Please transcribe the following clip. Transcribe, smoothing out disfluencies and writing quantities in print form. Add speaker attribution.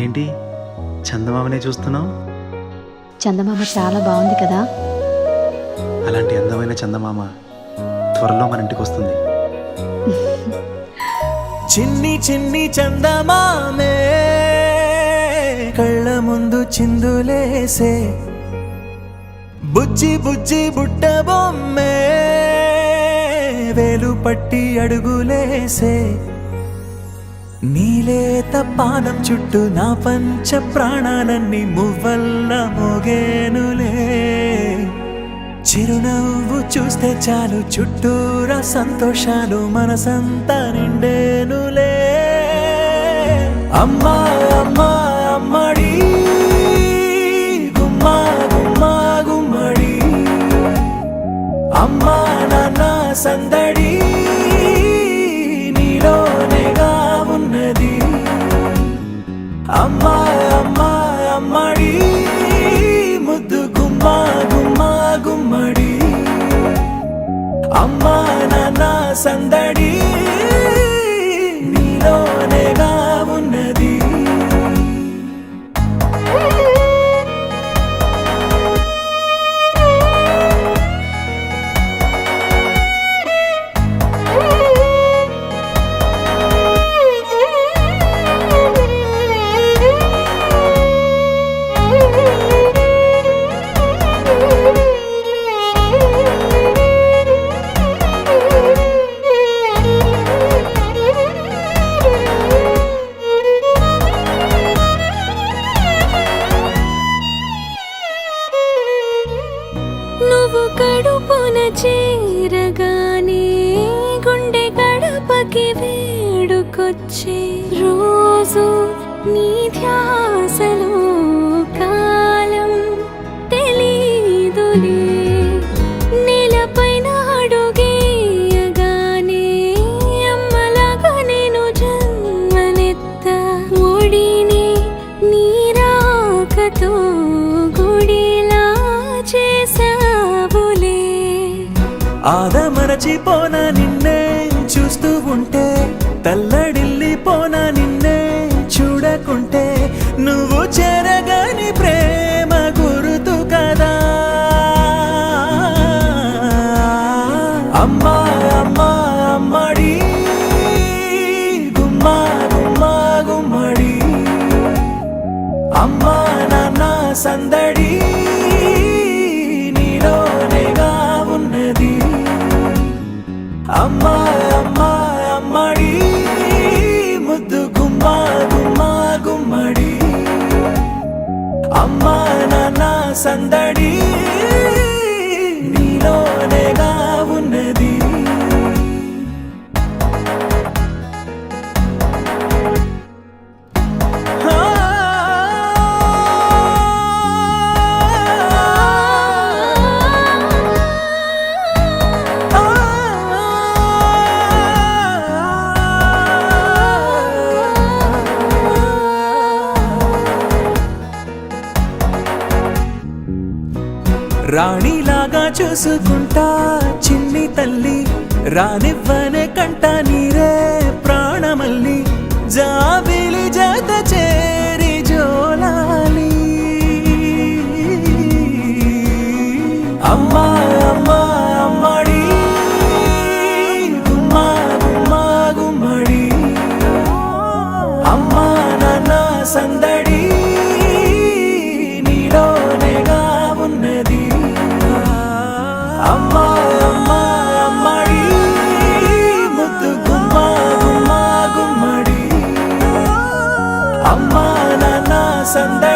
Speaker 1: ఏంటి చందమామనే చూస్తున్నావు?
Speaker 2: చందమామ చాలా బాగుంది కదా.
Speaker 1: అలాంటి అందమైన చందమామ త్వరలో మన ఇంటికి వస్తుంది.
Speaker 3: చిన్ని చిన్ని చందమామే కళ్ళ ముందు చిందులేసే, బుజ్జి బుజ్జి బుట్ట బొమ్మే వేలు పట్టి అడుగులేసే, నీలేత పానం చుట్టూ నా పంచ ప్రాణాలన్నీ మువ్వల్ల మోగేనులే. చిరునవ్వు చూస్తే చాలు చుట్టూరా సంతోషాలు మనసంతా నిండేనులే. అమ్మా అమ్మా అమ్మడి గుమ్మా గుమ్మా గుమ్మడి, అమ్మా నాన్న సందడి నీలోనేగా ఉన్నది. అమ్మా అమ్మా అమ్మడి ముద్దు గుమ్మా గుమ్మా గుమ్మడి, అమ్మా నాన్న సందడి నీలోనేగా ఉన్నది.
Speaker 4: నువ్వు కడుపున చేరగానే గుండె గడపకి వేడుకొచ్చే, రోజు నీ ధ్యాసలో కాలం తెలీదులే. నేలపైన అడుగేయగానే అమ్మలాగా నేను జన్మనెత్త, ఒడిని నీ రాకతో గుడిలా చేసావులే.
Speaker 3: ఆదమరచిపోనా నిన్నే చూస్తూ ఉంటే, తల్లడిల్లిపోనా నిన్నే చూడకుంటే, నువ్వు చెరగని ప్రేమ గురుతు కదా. అమ్మా అమ్మా అమ్మడి గుమ్మా గుమ్మా గుమ్మడి, అమ్మా నాన్న సందడి నీలోనేగా ఉన్నది. అమ్మా అమ్మా అమ్మడి ముద్దు గుమ్మా గుమ్మా గుమ్మడి, అమ్మా నాన్న సందడి నీలోనేగా ఉన్నది. రాణిలాగా చూసుకుంటా చిన్ని తల్లి, రానివ్వనే కంట నీరే ప్రాణమల్లి, జాబిలి జత చేరి జోలాలి. అమ్మా అమ్మా అమ్మడి గుమ్మా గుమ్మా గుమ్మడి, అమ్మా నాన్న సందడి నీలోనేగా ఉన్నది. అమ్మా అమ్మా అమ్మడి ముద్దు గుమ్మా గుమ్మా గుమ్మడి, అమ్మా నాన్న సందడి